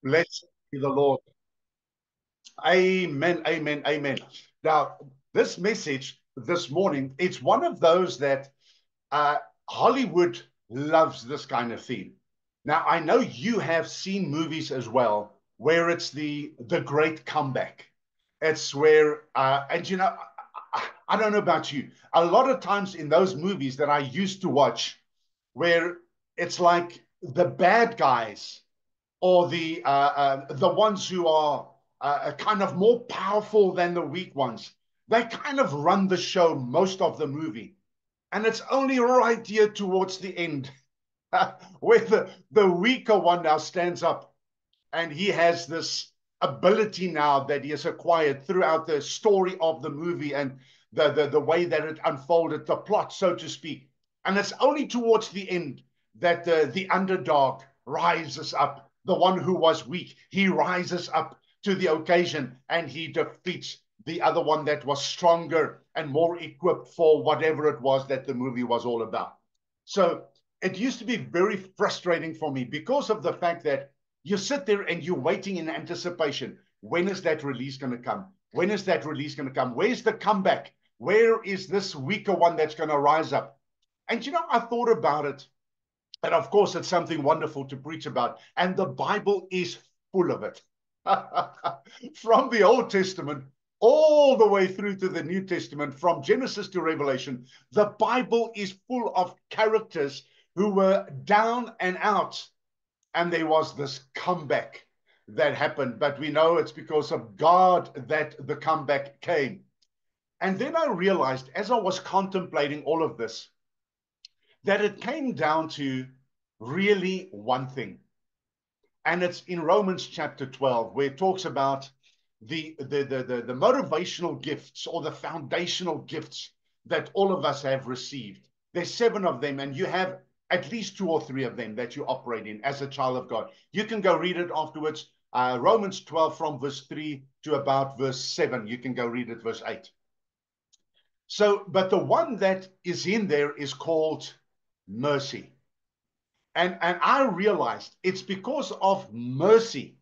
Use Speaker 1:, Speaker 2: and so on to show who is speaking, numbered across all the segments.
Speaker 1: Blessed be the Lord. Amen, amen, amen. Now, this message this morning, it's one of those that uh, Hollywood loves this kind of theme. Now, I know you have seen movies as well where it's the great comeback. It's where, and you know, I don't know about you. A lot of times in those movies that I used to watch, where it's like the bad guys or the ones who are kind of more powerful than the weak ones. They kind of run the show most of the movie, and it's only right here towards the end where the weaker one now stands up, and he has this ability now that he has acquired throughout the story of the movie and the way that it unfolded, the plot, so to speak. And it's only towards the end that the underdog rises up, the one who was weak. He rises up to the occasion and he defeats the other one that was stronger and more equipped for whatever it was that the movie was all about. So it used to be very frustrating for me because of the fact that you sit there and you're waiting in anticipation. When is that release going to come? When is that release going to come? Where's the comeback? Where is this weaker one that's going to rise up? And you know, I thought about it. And of course, it's something wonderful to preach about. And the Bible is full of it. From the Old Testament all the way through to the New Testament, from Genesis to Revelation, the Bible is full of characters who were down and out, and there was this comeback that happened. But we know it's because of God that the comeback came. And then I realized as I was contemplating all of this that it came down to really one thing. And it's in Romans chapter 12, where it talks about the motivational gifts or the foundational gifts that all of us have received. There's 7 of them, and you have at least 2 or 3 of them that you operate in as a child of God. You can go read it afterwards. Romans 12 from verse 3 to about verse 7. You can go read it, verse 8. So, but the one that is in there is called mercy. And I realized it's because of mercy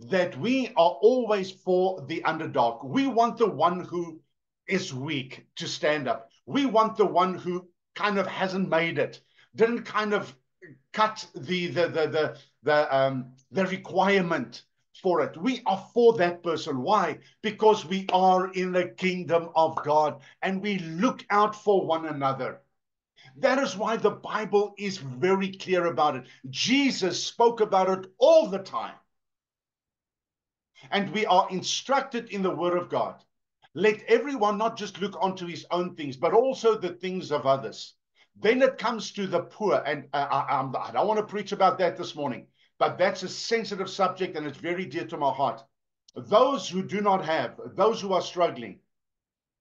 Speaker 1: that we are always for the underdog. We want the one who is weak to stand up. We want the one who kind of hasn't made it, didn't kind of cut the requirement for it. We are for that person. Why? Because we are in the kingdom of God and we look out for one another. That is why the Bible is very clear about it. Jesus spoke about it all the time. And we are instructed in the Word of God. Let everyone not just look onto his own things, but also the things of others. Then it comes to the poor. And I don't want to preach about that this morning, but that's a sensitive subject and it's very dear to my heart. Those who do not have, those who are struggling,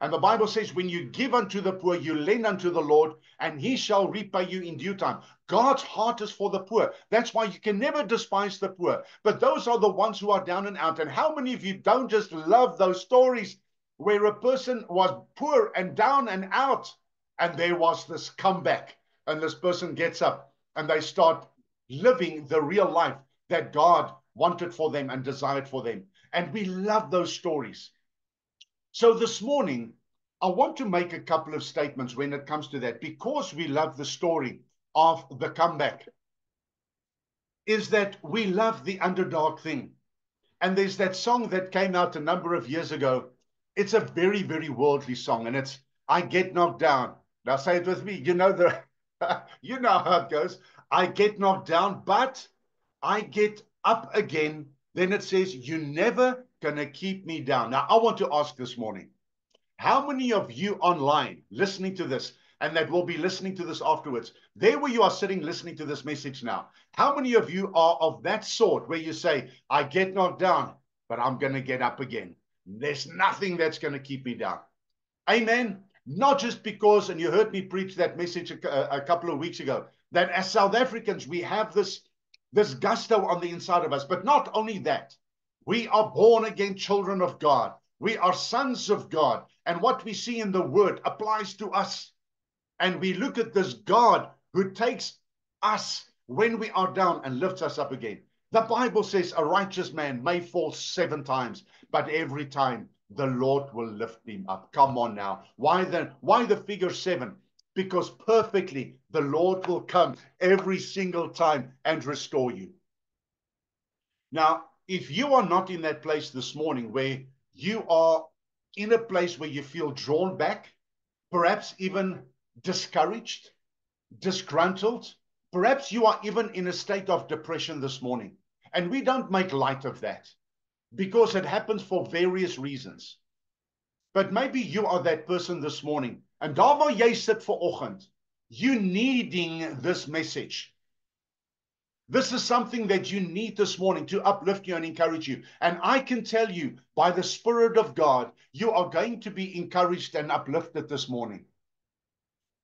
Speaker 1: and the Bible says, when you give unto the poor, you lend unto the Lord, and he shall repay you in due time. God's heart is for the poor. That's why you can never despise the poor. But those are the ones who are down and out. And how many of you don't just love those stories where a person was poor and down and out, and there was this comeback, and this person gets up, and they start living the real life that God wanted for them and desired for them. And we love those stories. So this morning, I want to make a couple of statements when it comes to that, because we love the story of the comeback, is that we love the underdog thing. And there's that song that came out a number of years ago. It's a very, very worldly song, and it's I Get Knocked Down. Now say it with me. You know you know how it goes. I get knocked down, but I get up again. Then it says, you're never gonna keep me down. Now I want to ask this morning, how many of you online listening to this and that will be listening to this afterwards, there where you are sitting listening to this message now, how many of you are of that sort where you say, I get knocked down, but I'm going to get up again? There's nothing that's going to keep me down. Amen. Not just because, and you heard me preach that message a couple of weeks ago, that as South Africans, we have this gusto on the inside of us. But not only that, we are born again children of God. We are sons of God. And what we see in the word applies to us. And we look at this God who takes us when we are down and lifts us up again. The Bible says a righteous man may fall 7 times, but every time the Lord will lift him up. Come on now. Why the figure 7? Because perfectly the Lord will come every single time and restore you. Now, if you are not in that place this morning where you are in a place where you feel drawn back, perhaps even discouraged, disgruntled, perhaps you are even in a state of depression this morning. And we don't make light of that because it happens for various reasons. But maybe you are that person this morning. And daar waar jy sit vanoggend, you needing this message. This is something that you need this morning to uplift you and encourage you. And I can tell you, by the Spirit of God, you are going to be encouraged and uplifted this morning.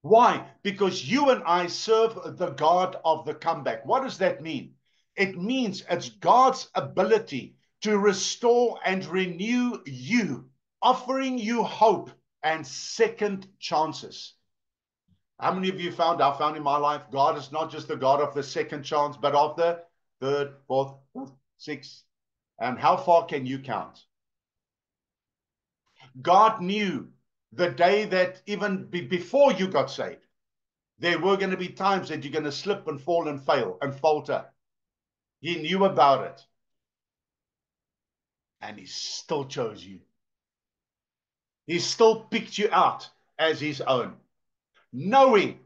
Speaker 1: Why? Because you and I serve the God of the comeback. What does that mean? It means it's God's ability to restore and renew you, offering you hope and second chances. How many of you found in my life, God is not just the God of the second chance, but of the third, fourth, fifth, sixth. And how far can you count? God knew the day that even before you got saved, there were going to be times that you're going to slip and fall and fail and falter. He knew about it. And he still chose you. He still picked you out as his own, knowing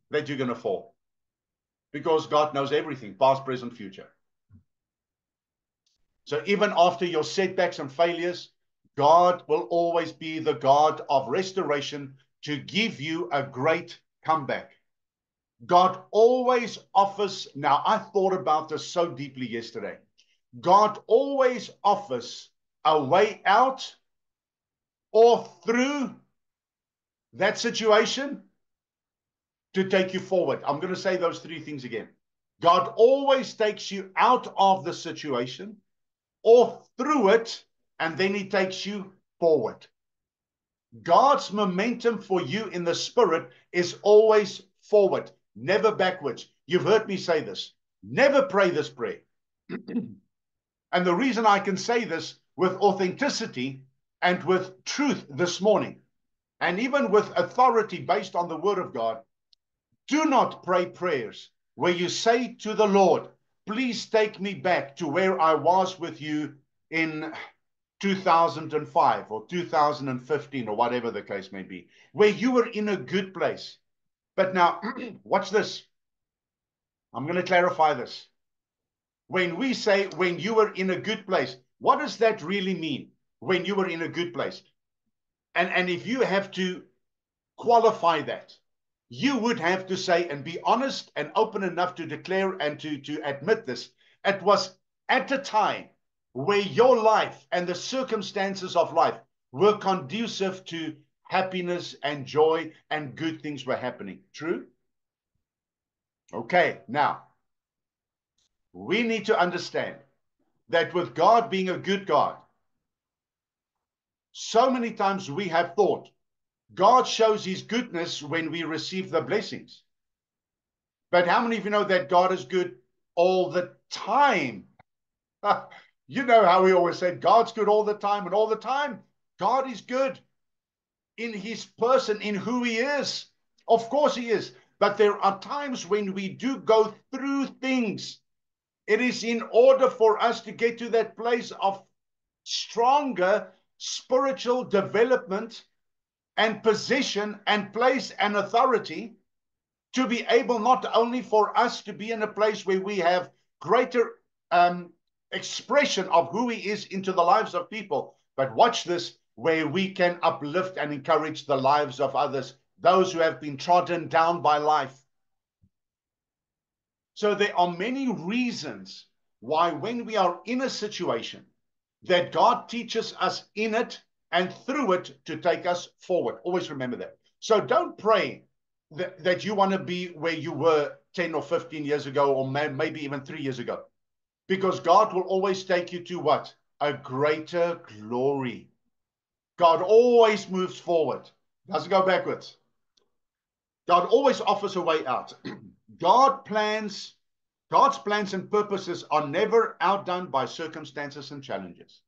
Speaker 1: that you're going to fall. Because God knows everything, past, present, future. So even after your setbacks and failures, God will always be the God of restoration to give you a great comeback. God always offers, now I thought about this so deeply yesterday. God always offers a way out or through that situation to take you forward. I'm going to say those 3 things again. God always takes you out of the situation or through it, and then he takes you forward. God's momentum for you in the Spirit is always forward, never backwards. You've heard me say this. Never pray this prayer. And the reason I can say this with authenticity and with truth this morning, and even with authority based on the Word of God, do not pray prayers where you say to the Lord, please take me back to where I was with you in 2005 or 2015 or whatever the case may be, where you were in a good place. But now, watch this. I'm going to clarify this. When we say when you were in a good place, what does that really mean? When you were in a good place? And if you have to qualify that, you would have to say and be honest and open enough to declare and to admit this. It was at a time where your life and the circumstances of life were conducive to happiness and joy and good things were happening. True? Okay, now, we need to understand that with God being a good God, so many times we have thought God shows his goodness when we receive the blessings. But how many of you know that God is good all the time? You know how we always say God's good all the time, and all the time God is good in his person, in who he is. Of course he is. But there are times when we do go through things. It is in order for us to get to that place of stronger spiritual development and position and place and authority to be able not only for us to be in a place where we have greater expression of who he is into the lives of people, but watch this, where we can uplift and encourage the lives of others, those who have been trodden down by life. So there are many reasons why when we are in a situation that God teaches us in it and through it to take us forward. Always remember that. So don't pray that you want to be where you were 10 or 15 years ago, or maybe even 3 years ago. Because God will always take you to what? A greater glory. God always moves forward. Doesn't go backwards. God always offers a way out. God plans God's plans and purposes are never outdone by circumstances and challenges.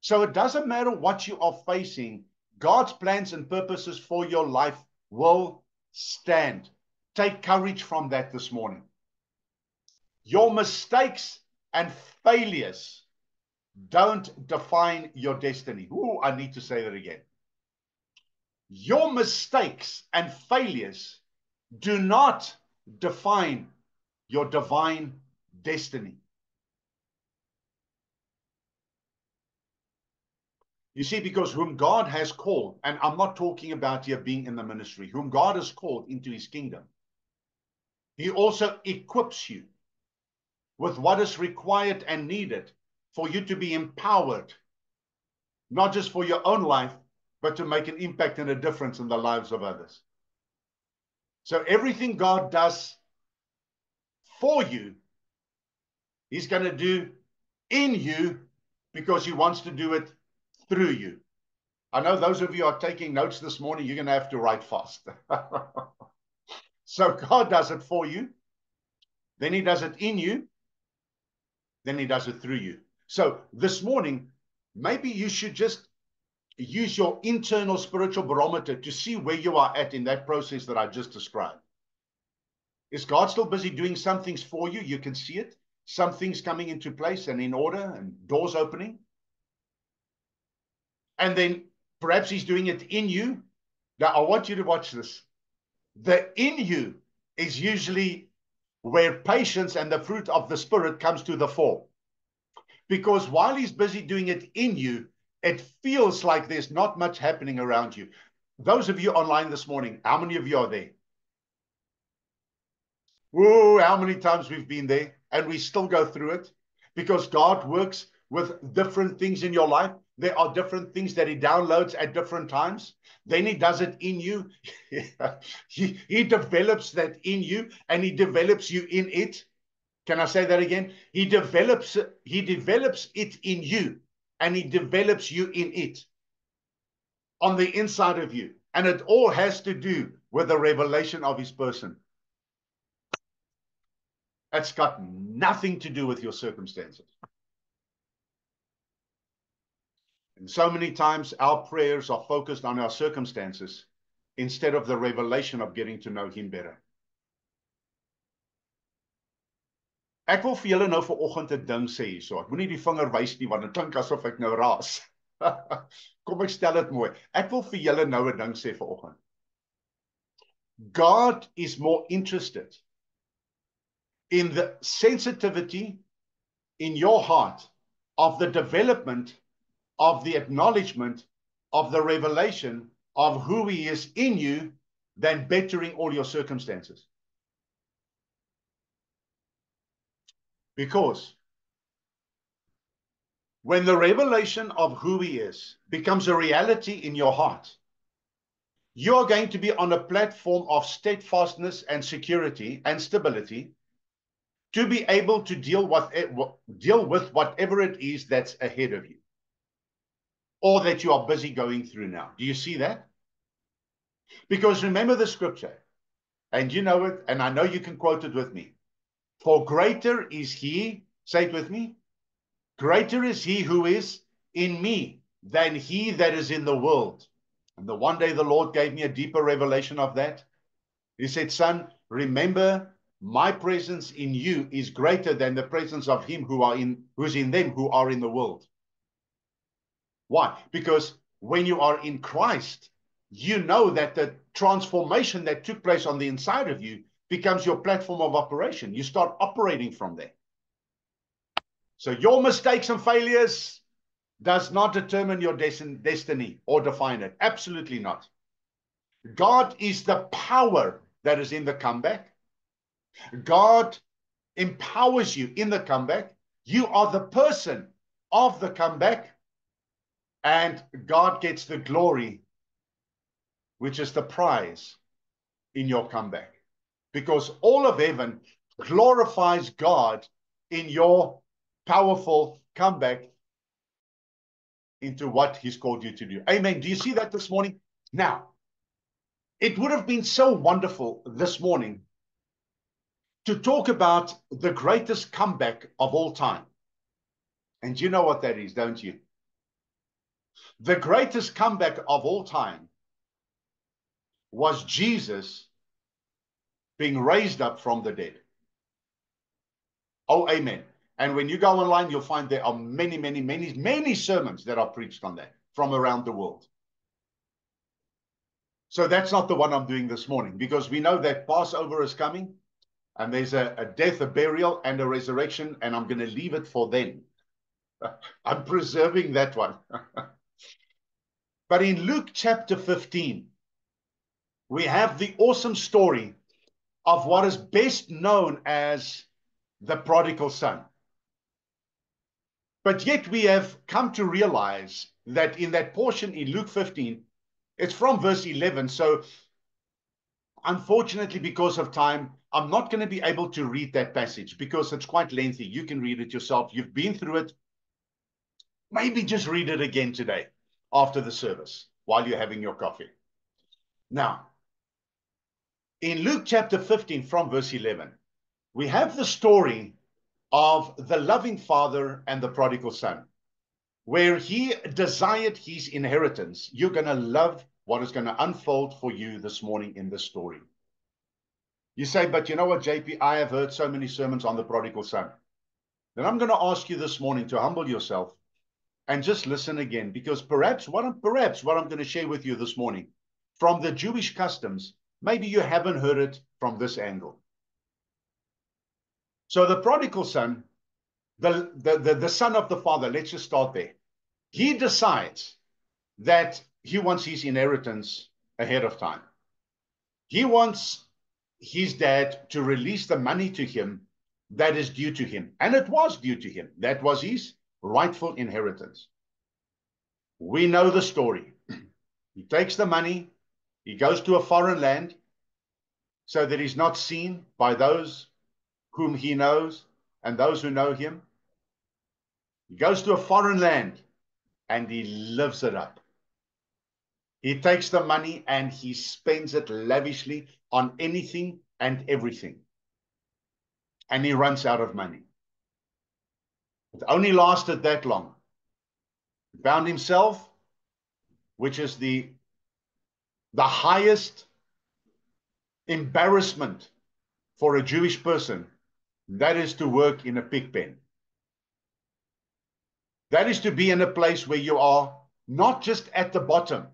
Speaker 1: So it doesn't matter what you are facing, God's plans and purposes for your life will stand. Take courage from that this morning. Your mistakes and failures don't define your destiny. Ooh, I need to say that again. Your mistakes and failures do not define your divine destiny. You see, because whom God has called, and I'm not talking about here being in the ministry, whom God has called into his kingdom, he also equips you with what is required and needed for you to be empowered, not just for your own life, but to make an impact and a difference in the lives of others. So everything God does for you, he's going to do in you because he wants to do it through you. I know those of you are taking notes this morning, you're going to have to write fast. So God does it for you, then he does it in you, then he does it through you. So this morning, maybe you should just use your internal spiritual barometer to see where you are at in that process that I just described. Is God still busy doing some things for you? You can see it. Some things coming into place and in order and doors opening. And then perhaps he's doing it in you. Now, I want you to watch this. The in you is usually where patience and the fruit of the Spirit comes to the fore. Because while he's busy doing it in you, it feels like there's not much happening around you. Those of you online this morning, how many of you are there? Whoa, how many times we've been there and we still go through it because God works with different things in your life. There are different things that he downloads at different times. Then he does it in you. he develops that in you and he develops you in it. Can I say that again? He develops it in you and he develops you in it on the inside of you. And it all has to do with the revelation of his person. It's got nothing to do with your circumstances. And so many times our prayers are focused on our circumstances instead of the revelation of getting to know him better. Ek wil vir julle nou vanoggend 'n ding sê hierso. Ek moenie die vinger wys nie want dit klink asof ek nou raas. Kom ek stel dit mooi. Ek wil vir julle nou 'n ding sê vanoggend. God is more interested in the sensitivity in your heart of the development of the acknowledgement of the revelation of who he is in you than bettering all your circumstances. Because when the revelation of who he is becomes a reality in your heart, you are going to be on a platform of steadfastness and security and stability to be able to deal with whatever it is that's ahead of you or that you are busy going through now. Do you see that? Because remember the scripture, and you know it, and I know you can quote it with me. For greater is he, say it with me, greater is he who is in me than he that is in the world. And the one day the Lord gave me a deeper revelation of that. He said, son, remember my presence in you is greater than the presence of him who's in them who are in the world. Why? Because when you are in Christ, you know that the transformation that took place on the inside of you becomes your platform of operation. You start operating from there. So your mistakes and failures does not determine your destiny or define it. Absolutely not. God is the power that is in the comeback. God empowers you in the comeback. You are the person of the comeback. And God gets the glory, which is the prize in your comeback. Because all of heaven glorifies God in your powerful comeback into what he's called you to do. Amen. Do you see that this morning? Now, it would have been so wonderful this morning to talk about the greatest comeback of all time. And you know what that is, don't you? The greatest comeback of all time was Jesus being raised up from the dead. Oh, amen. And when you go online, you'll find there are many, many, many, many sermons that are preached on that from around the world. So that's not the one I'm doing this morning, because we know that Passover is coming, and there's a death, a burial, and a resurrection, and I'm going to leave it for then. I'm preserving that one. But in Luke chapter 15, we have the awesome story of what is best known as the prodigal son. But yet we have come to realize that in that portion in Luke 15, it's from verse 11. So unfortunately, because of time, I'm not going to be able to read that passage because it's quite lengthy. You can read it yourself. You've been through it. Maybe just read it again today after the service while you're having your coffee. Now, in Luke chapter 15 from verse 11, we have the story of the loving father and the prodigal son, where he desired his inheritance. You're going to love what is going to unfold for you this morning in this story. You say, but you know what, JP, I have heard so many sermons on the prodigal son. Then I'm going to ask you this morning to humble yourself and just listen again, because perhaps what I'm going to share with you this morning from the Jewish customs, maybe you haven't heard it from this angle. So the prodigal son, the son of the father, let's just start there. He decides that he wants his inheritance ahead of time. He wants his dad to release the money to him that is due to him. And it was due to him. That was his rightful inheritance. We know the story. He takes the money. He goes to a foreign land so that he's not seen by those whom he knows and those who know him. He goes to a foreign land and he lives it up. He takes the money and he spends it lavishly on anything and everything. And he runs out of money. It only lasted that long. He found himself, which is the highest embarrassment for a Jewish person, that is to work in a pig pen. That is to be in a place where you are not just at the bottom.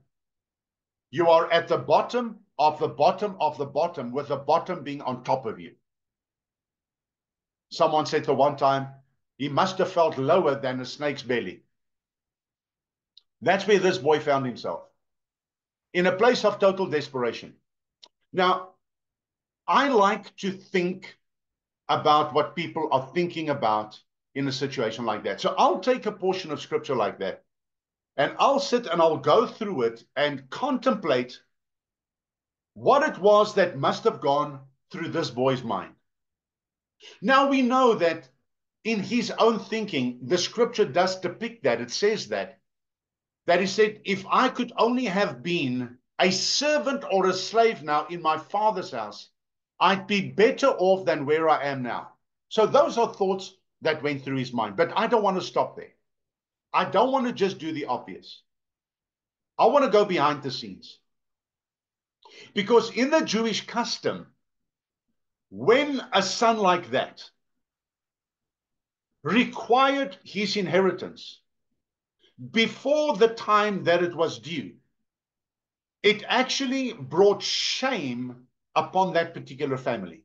Speaker 1: You are at the bottom of the bottom of the bottom, with the bottom being on top of you. Someone said the one time, he must have felt lower than a snake's belly. That's where this boy found himself, in a place of total desperation. Now, I like to think about what people are thinking about in a situation like that. So I'll take a portion of scripture like that, and I'll sit and I'll go through it and contemplate what it was that must have gone through this boy's mind. Now, we know that in his own thinking, the scripture does depict that. It says that he said, if I could only have been a servant or a slave now in my father's house, I'd be better off than where I am now. So those are thoughts that went through his mind. But I don't want to stop there. I don't want to just do the obvious. I want to go behind the scenes. Because in the Jewish custom, when a son like that required his inheritance before the time that it was due, it actually brought shame upon that particular family.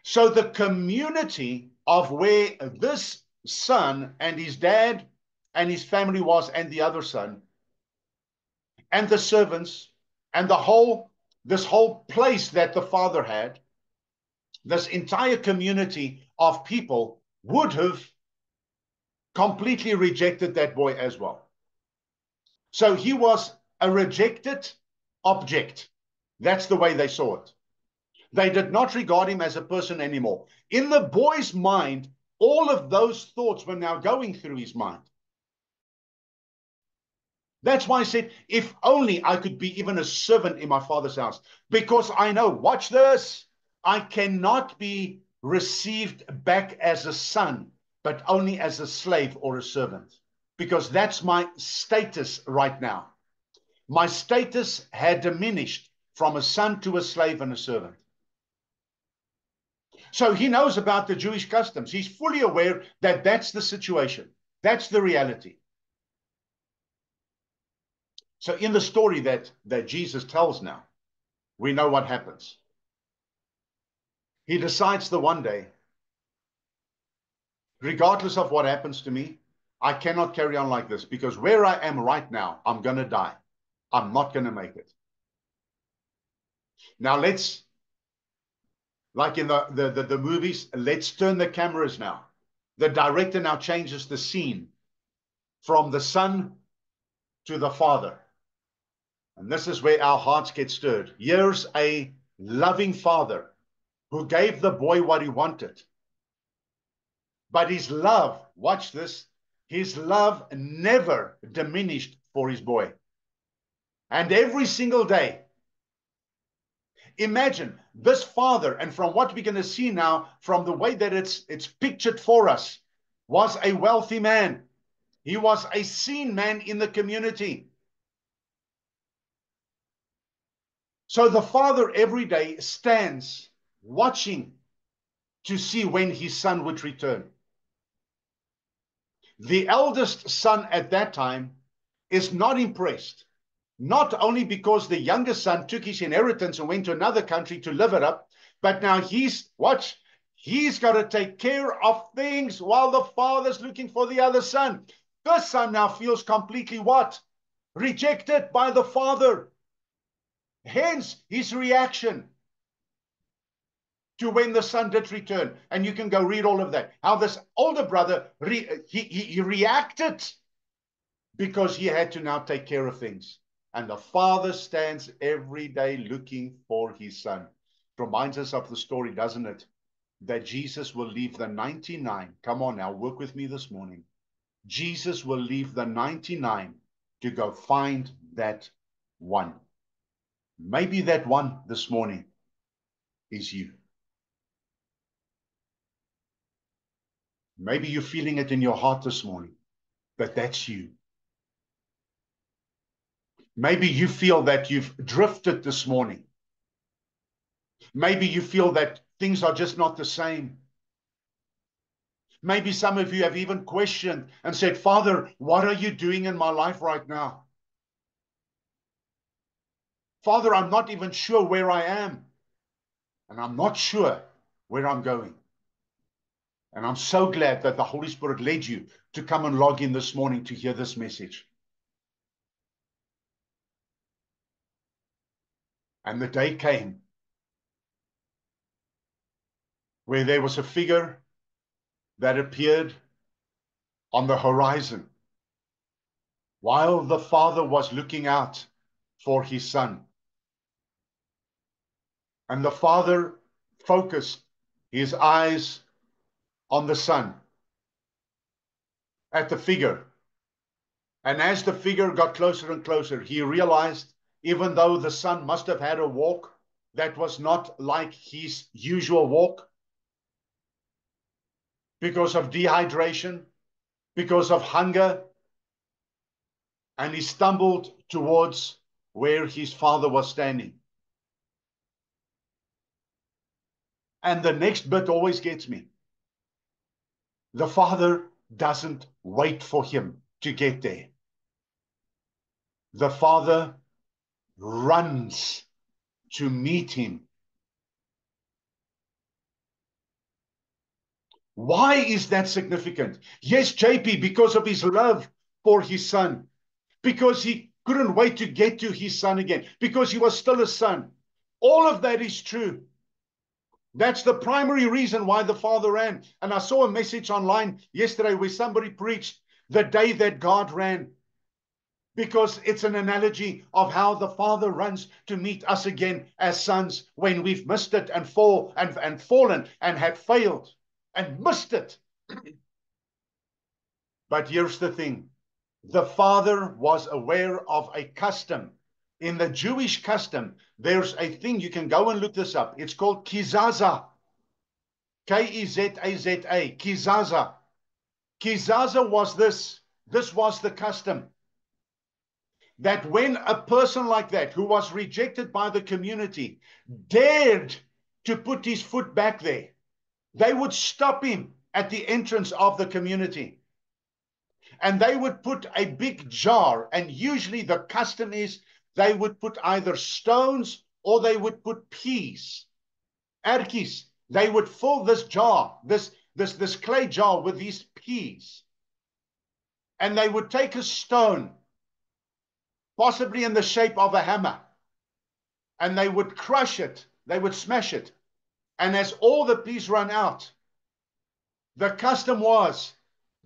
Speaker 1: So the community of where this son and his dad and his family was, and the other son, and the servants, and this whole place that the father had, this entire community of people would have completely rejected that boy as well. So he was a rejected object. That's the way they saw it. They did not regard him as a person anymore. In the boy's mind, all of those thoughts were now going through his mind. That's why I said, if only I could be even a servant in my father's house. Because I know, watch this, I cannot be received back as a son, but only as a slave or a servant, because that's my status right now. My status had diminished from a son to a slave and a servant. So he knows about the Jewish customs. He's fully aware that that's the situation. That's the reality. So in the story that Jesus tells now, we know what happens. He decides the one day, regardless of what happens to me, I cannot carry on like this, because where I am right now, I'm going to die. I'm not going to make it. Now let's, like in the movies, let's turn the cameras now. The director now changes the scene from the son to the father. And this is where our hearts get stirred. Here's a loving father who gave the boy what he wanted. But his love, watch this, his love never diminished for his boy. And every single day, imagine this father, and from what we're going to see now, from the way that it's pictured for us, was a wealthy man. He was a seen man in the community. So the father every day stands watching to see when his son would return. The eldest son at that time is not impressed, not only because the youngest son took his inheritance and went to another country to live it up, but now he's got to take care of things while the father's looking for the other son. This son now feels completely what? Rejected by the father. Hence his reaction to when the son did return. And you can go read all of that. How this older brother, he reacted because he had to now take care of things. And the father stands every day looking for his son. It reminds us of the story, doesn't it? That Jesus will leave the 99. Come on now, work with me this morning. Jesus will leave the 99 to go find that one. Maybe that one this morning is you. Maybe you're feeling it in your heart this morning, that that's you. Maybe you feel that you've drifted this morning. Maybe you feel that things are just not the same. Maybe some of you have even questioned and said, Father, what are you doing in my life right now? Father, I'm not even sure where I am. And I'm not sure where I'm going. And I'm so glad that the Holy Spirit led you to come and log in this morning to hear this message. And the day came where there was a figure that appeared on the horizon while the father was looking out for his son. And the father focused his eyes on the son, at the figure. And as the figure got closer and closer, he realized, even though the son must have had a walk that was not like his usual walk, because of dehydration, because of hunger, and he stumbled towards where his father was standing. And the next bit always gets me. The father doesn't wait for him to get there. The father runs to meet him. Why is that significant? Yes, JP, because of his love for his son, because he couldn't wait to get to his son again, because he was still a son. All of that is true. That's the primary reason why the father ran. And I saw a message online yesterday where somebody preached the day that God ran, because it's an analogy of how the father runs to meet us again as sons when we've missed it and fallen and had failed and missed it. But here's the thing. The father was aware of a custom In the Jewish custom, there's a thing, you can go and look this up. It's called kizaza. K-E-Z-A-Z-A. Kizaza. Kizaza was this. This was the custom. That when a person like that, who was rejected by the community, dared to put his foot back there, they would stop him at the entrance of the community. And they would put a big jar, and usually the custom is they would put either stones or they would put peas, erkies. They would fill this jar, this clay jar with these peas. And they would take a stone, possibly in the shape of a hammer, and they would crush it, they would smash it. And as all the peas run out, the custom was,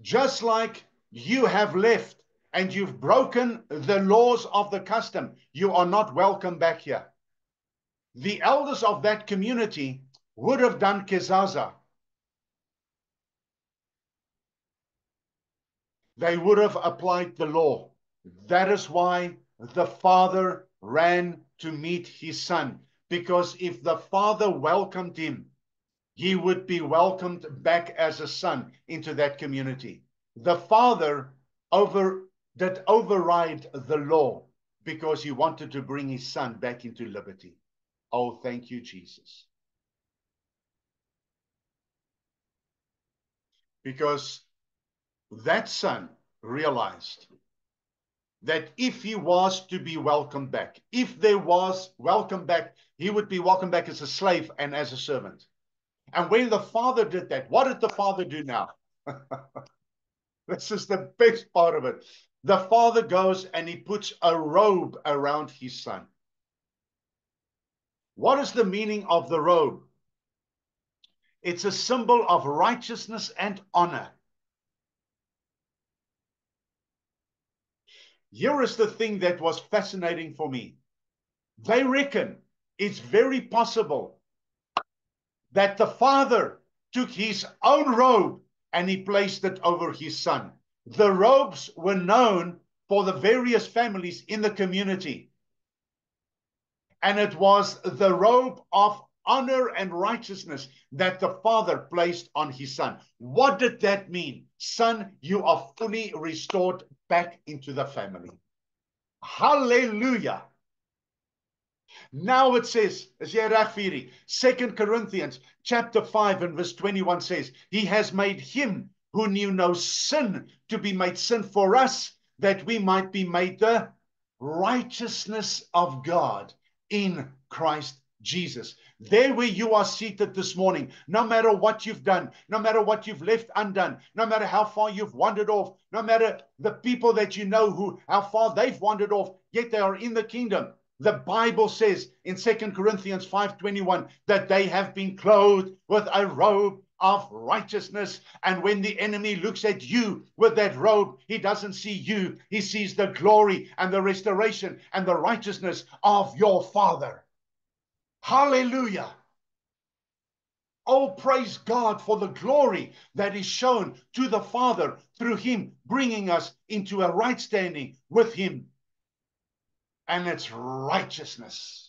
Speaker 1: just like you have left and you've broken the laws of the custom, you are not welcome back here. The elders of that community would have done kizaza. They would have applied the law. That is why the father ran to meet his son, because if the father welcomed him, he would be welcomed back as a son into that community. The father did override the law because he wanted to bring his son back into liberty. Oh, thank you, Jesus. Because that son realized that if he was to be welcomed back, if there was welcome back, he would be welcomed back as a slave and as a servant. And when the father did that, what did the father do now? This is the best part of it. The father goes and he puts a robe around his son. What is the meaning of the robe? It's a symbol of righteousness and honor. Here is the thing that was fascinating for me. They reckon it's very possible that the father took his own robe and he placed it over his son. The robes were known for the various families in the community. And it was the robe of honor and righteousness that the father placed on his son. What did that mean? Son, you are fully restored back into the family. Hallelujah. Now it says, as jy reg vir hierdie, 2 Corinthians chapter 5 and verse 21 says, he has made him who knew no sin to be made sin for us, that we might be made the righteousness of God in Christ Jesus. There where you are seated this morning, no matter what you've done, no matter what you've left undone, no matter how far you've wandered off, no matter the people that you know who, how far they've wandered off, yet they are in the kingdom. The Bible says in 2 Corinthians 5:21 that they have been clothed with a robe of righteousness. And when the enemy looks at you with that robe, he doesn't see you. He sees the glory and the restoration and the righteousness of your Father. Hallelujah. Oh, praise God for the glory that is shown to the Father through him, bringing us into a right standing with him. And it's righteousness.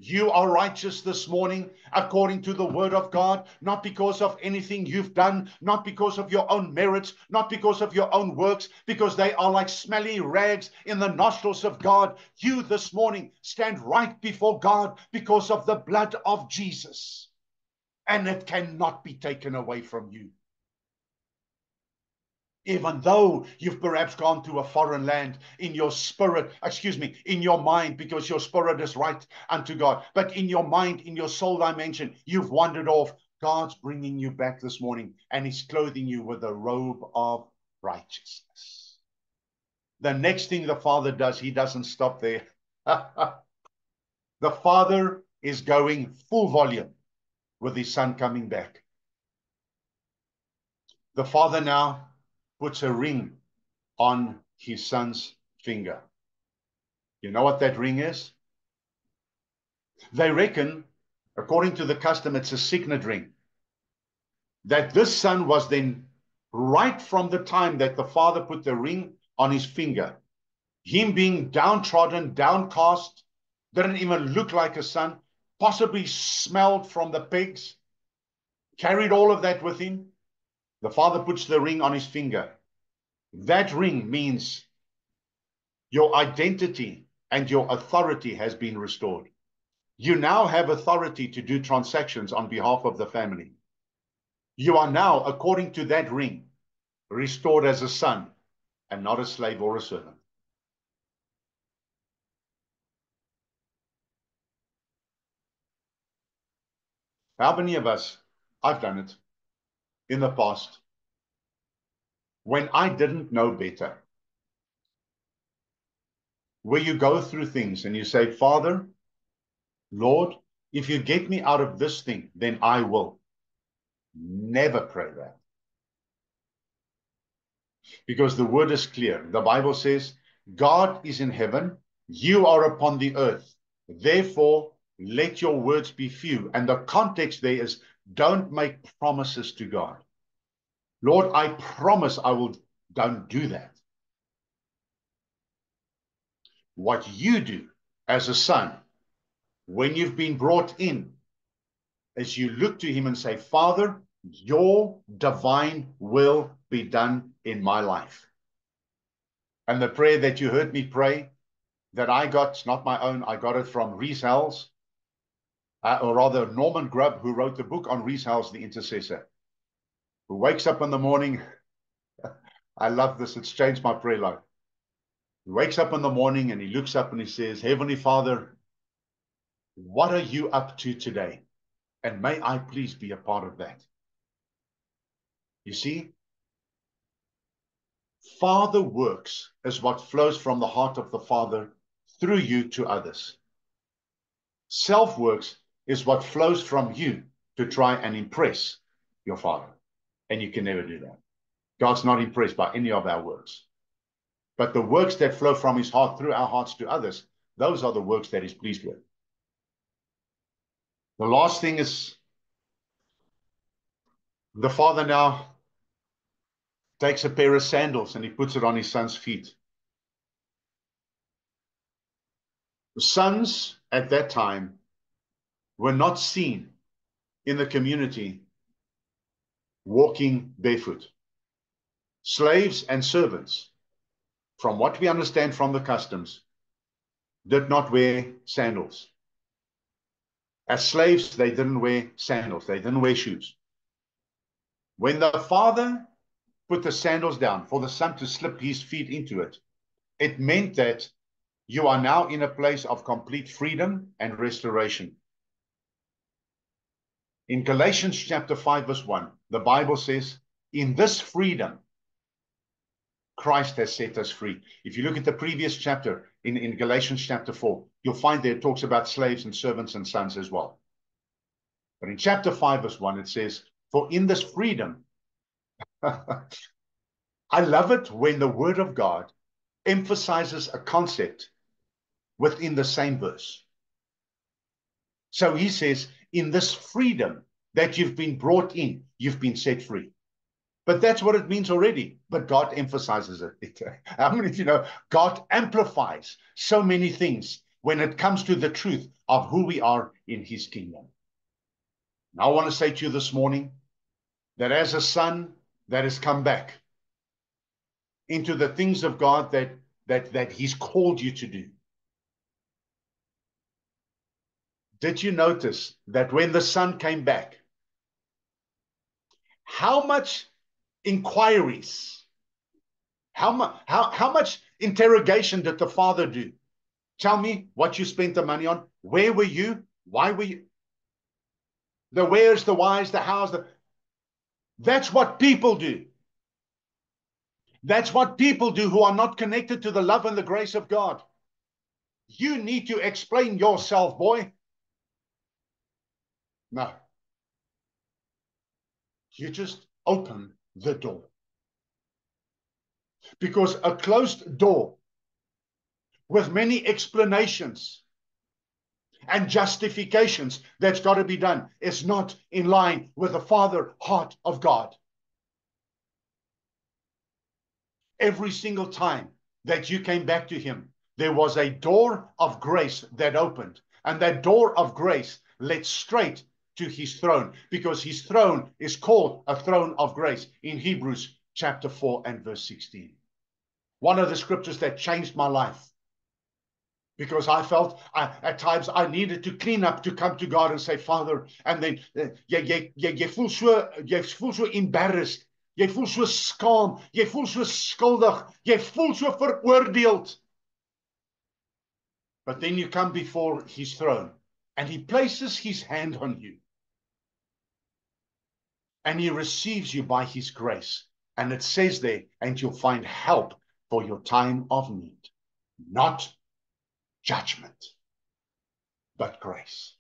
Speaker 1: You are righteous this morning according to the word of God, not because of anything you've done, not because of your own merits, not because of your own works, because they are like smelly rags in the nostrils of God. You this morning stand right before God because of the blood of Jesus, and it cannot be taken away from you. Even though you've perhaps gone to a foreign land in your spirit, in your mind, because your spirit is right unto God. But in your mind, in your soul dimension, you've wandered off. God's bringing you back this morning, and he's clothing you with a robe of righteousness. The next thing the Father does, he doesn't stop there. The Father is going full volume with his Son coming back. The Father now puts a ring on his son's finger. You know what that ring is? They reckon, according to the custom, it's a signet ring. That this son was then, right from the time that the father put the ring on his finger, Him being downtrodden, downcast, didn't even look like a son, possibly smelled from the pigs, carried all of that with him. The father puts the ring on his finger. That ring means your identity and your authority has been restored. You now have authority to do transactions on behalf of the family. You are now, according to that ring, restored as a son and not a slave or a servant. How many of us, I've done it in the past, when I didn't know better, where you go through things and you say, Father, Lord, if you get me out of this thing, then I will. Never pray that. Because the word is clear. The Bible says, God is in heaven, you are upon the earth. Therefore, let your words be few. And the context there is, don't make promises to God. Lord, I promise I will. Don't do that. What you do as a son, when you've been brought in, is you look to him and say, Father, your divine will be done in my life. And the prayer that you heard me pray, that I got, it's not my own, I got it from Rees Howells, or rather Norman Grubb, who wrote the book on Rees Howells, The Intercessor, who wakes up in the morning. I love this, it's changed my prayer life. He wakes up in the morning and he looks up and he says, Heavenly Father, what are you up to today? And may I please be a part of that. You see, Father works is what flows from the heart of the Father through you to others. Self-works is what flows from you to try and impress your Father. And you can never do that. God's not impressed by any of our works. But the works that flow from his heart through our hearts to others, those are the works that he's pleased with. The last thing is, the Father now takes a pair of sandals and he puts it on his son's feet. The sons at that time were not seen in the community walking barefoot. Slaves and servants, from what we understand from the customs, did not wear sandals. As slaves, they didn't wear sandals. They didn't wear shoes. When the father put the sandals down for the son to slip his feet into it, it meant that you are now in a place of complete freedom and restoration. In Galatians chapter 5, verse 1, the Bible says, in this freedom, Christ has set us free. If you look at the previous chapter in Galatians chapter 4, you'll find there it talks about slaves and servants and sons as well. But in chapter 5, verse 1, it says, for in this freedom, I love it when the word of God emphasizes a concept within the same verse. So he says, in this freedom that you've been brought in, you've been set free. But that's what it means already. But God emphasizes it. How many of you know God amplifies so many things when it comes to the truth of who we are in his kingdom? And I want to say to you this morning that as a son that has come back into the things of God that he's called you to do, did you notice that when the son came back, how much inquiries, how much interrogation did the father do? Tell me what you spent the money on. Where were you? Why were you? The where's, the why's, the how's, that's what people do. That's what people do who are not connected to the love and the grace of God. You need to explain yourself, boy. No. You just open the door. Because a closed door with many explanations and justifications that's got to be done is not in line with the Father heart of God. Every single time that you came back to him, there was a door of grace that opened. And that door of grace led straight to his throne, because his throne is called a throne of grace in Hebrews chapter 4 and verse 16. One of the scriptures that changed my life, because I felt at times I needed to clean up, to come to God and say, Father, and then jy voel so embarrassed, jy voel so skaam, jy voel so skuldig, jy voel so veroordeeld. But then you come before his throne and he places his hand on you and he receives you by his grace. And it says there, and you'll find help for your time of need. Not judgment, but grace.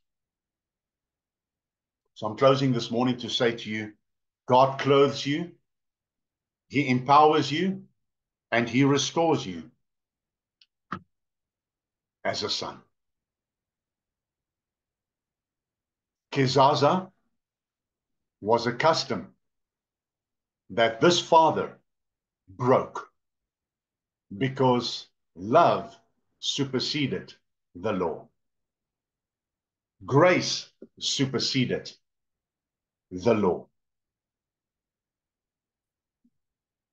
Speaker 1: So I'm closing this morning to say to you, God clothes you, he empowers you, and he restores you as a son. Kezaza was a custom that this father broke because love superseded the law. Grace superseded the law.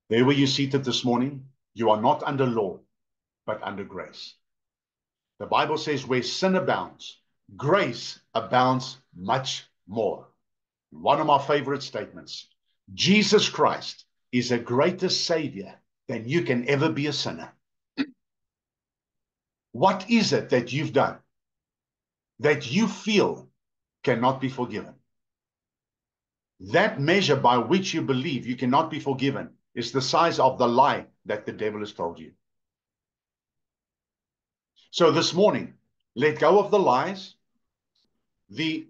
Speaker 1: There where you're seated this morning, you are not under law, but under grace. The Bible says where sin abounds, grace abounds much more. One of my favorite statements, Jesus Christ is a greater Savior than you can ever be a sinner. What is it that you've done that you feel cannot be forgiven? That measure by which you believe you cannot be forgiven is the size of the lie that the devil has told you. So this morning, let go of the lies, the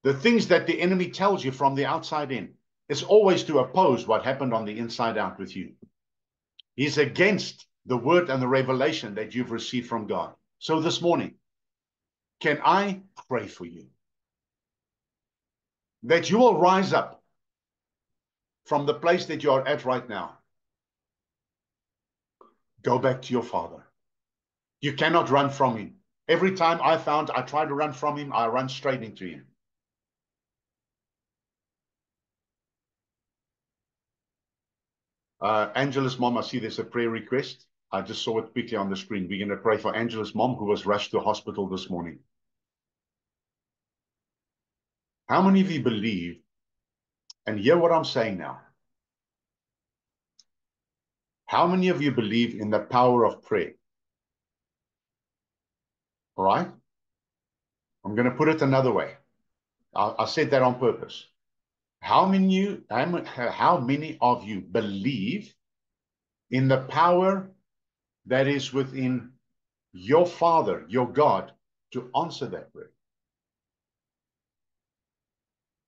Speaker 1: things that the enemy tells you from the outside in. Is always to oppose what happened on the inside out with you. He's against the word and the revelation that you've received from God. So this morning, can I pray for you? That you will rise up from the place that you are at right now. Go back to your Father. You cannot run from him. Every time I try to run from him, I run straight into him. Angela's mom, I see there's a prayer request. I just saw it quickly on the screen. We're going to pray for Angela's mom, who was rushed to hospital this morning. How many of you believe, and hear what I'm saying now, how many of you believe in the power of prayer? All right? I'm going to put it another way. I said that on purpose. How many of you believe in the power that is within your Father, your God, to answer that prayer?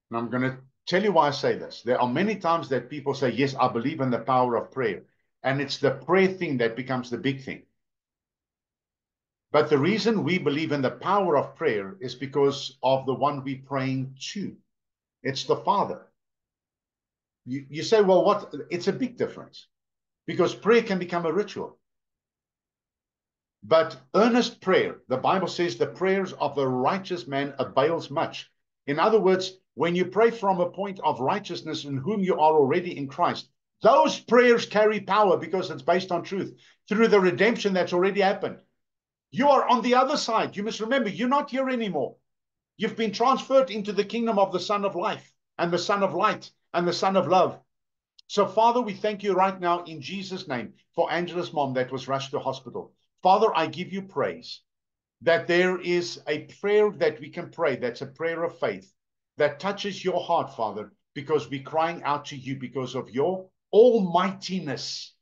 Speaker 1: And I'm going to tell you why I say this. There are many times that people say, yes, I believe in the power of prayer. And it's the prayer thing that becomes the big thing. But the reason we believe in the power of prayer is because of the one we're praying to. It's the Father. You say, well, what? It's a big difference. Because prayer can become a ritual. But earnest prayer, the Bible says, the prayers of the righteous man avails much. In other words, when you pray from a point of righteousness in whom you are already in Christ, those prayers carry power because it's based on truth through the redemption that's already happened. You are on the other side. You must remember, you're not here anymore. You've been transferred into the kingdom of the Son of Life and the Son of Light and the Son of Love. So, Father, we thank you right now in Jesus' name for Angela's mom that was rushed to hospital. Father, I give you praise that there is a prayer that we can pray that's a prayer of faith that touches your heart, Father, because we're crying out to you because of your almightiness.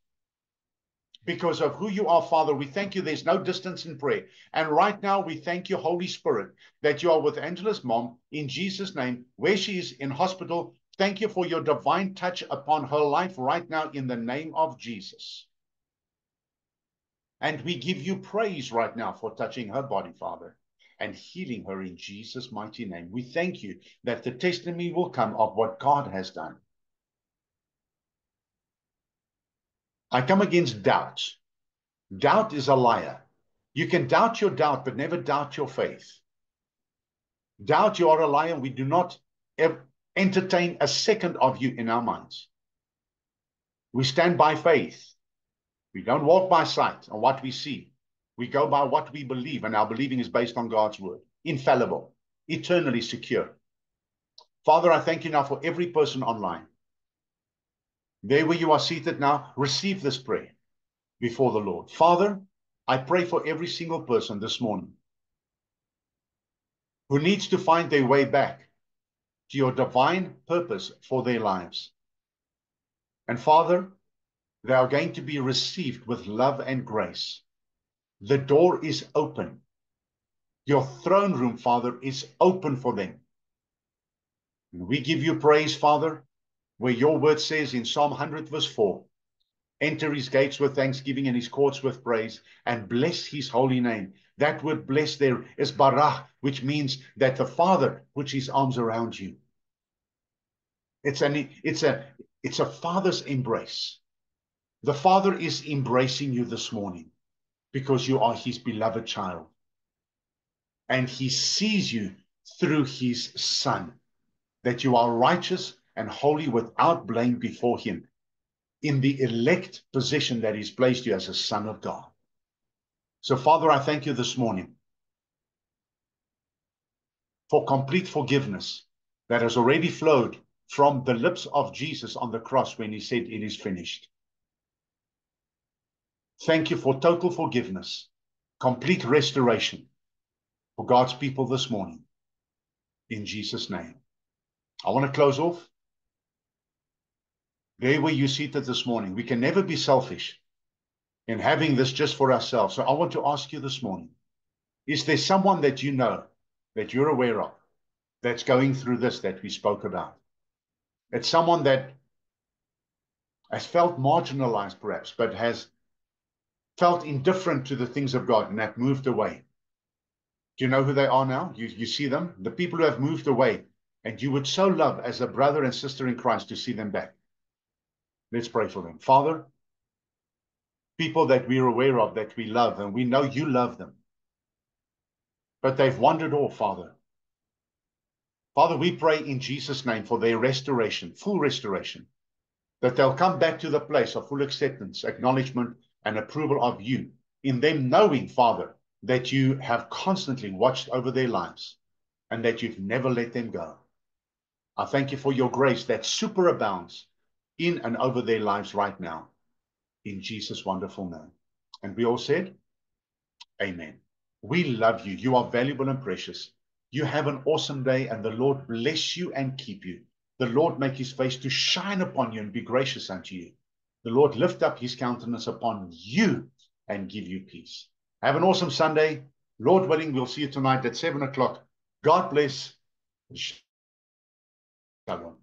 Speaker 1: Because of who you are, Father, we thank you. There's no distance in prayer. And right now, we thank you, Holy Spirit, that you are with Angela's mom in Jesus' name, where she is in hospital. Thank you for your divine touch upon her life right now in the name of Jesus. And we give you praise right now for touching her body, Father, and healing her in Jesus' mighty name. We thank you that the testimony will come of what God has done. I come against doubt. Doubt is a liar. You can doubt your doubt, but never doubt your faith. Doubt, you are a liar. We do not entertain a second of you in our minds. We stand by faith. We don't walk by sight on what we see. We go by what we believe, and our believing is based on God's word. Infallible, eternally secure. Father, I thank you now for every person online. There where you are seated now, receive this prayer before the Lord. Father, I pray for every single person this morning who needs to find their way back to your divine purpose for their lives. And Father, they are going to be received with love and grace. The door is open. Your throne room, Father, is open for them. And we give you praise, Father, where your word says in Psalm 100 verse 4, enter his gates with thanksgiving and his courts with praise, and bless his holy name. That word bless there is barach, which means that the Father puts his arms around you. It's a father's embrace. The Father is embracing you this morning because you are his beloved child. And he sees you through his Son, that you are righteous and holy without blame before him in the elect position that he's placed you as a son of God. So, Father, I thank you this morning for complete forgiveness that has already flowed from the lips of Jesus on the cross when he said, it is finished. Thank you for total forgiveness, complete restoration for God's people this morning. In Jesus' name. I want to close off. There where you're seated this morning, we can never be selfish in having this just for ourselves. So I want to ask you this morning, is there someone that you know, that you're aware of, that's going through this that we spoke about? It's someone that has felt marginalized perhaps, but has felt indifferent to the things of God and have moved away. Do you know who they are now? You see them? The people who have moved away, and you would so love as a brother and sister in Christ to see them back. Let's pray for them. Father, people that we're aware of, that we love, and we know you love them, but they've wandered off, Father. Father, we pray in Jesus' name for their restoration, full restoration, that they'll come back to the place of full acceptance, acknowledgement, and approval of you, in them knowing, Father, that you have constantly watched over their lives and that you've never let them go. I thank you for your grace that superabounds in and over their lives right now, in Jesus' wonderful name. And we all said, amen. We love you. You are valuable and precious. You have an awesome day, and the Lord bless you and keep you. The Lord make his face to shine upon you and be gracious unto you. The Lord lift up his countenance upon you and give you peace. Have an awesome Sunday. Lord willing, we'll see you tonight at 7 o'clock. God bless. Shalom.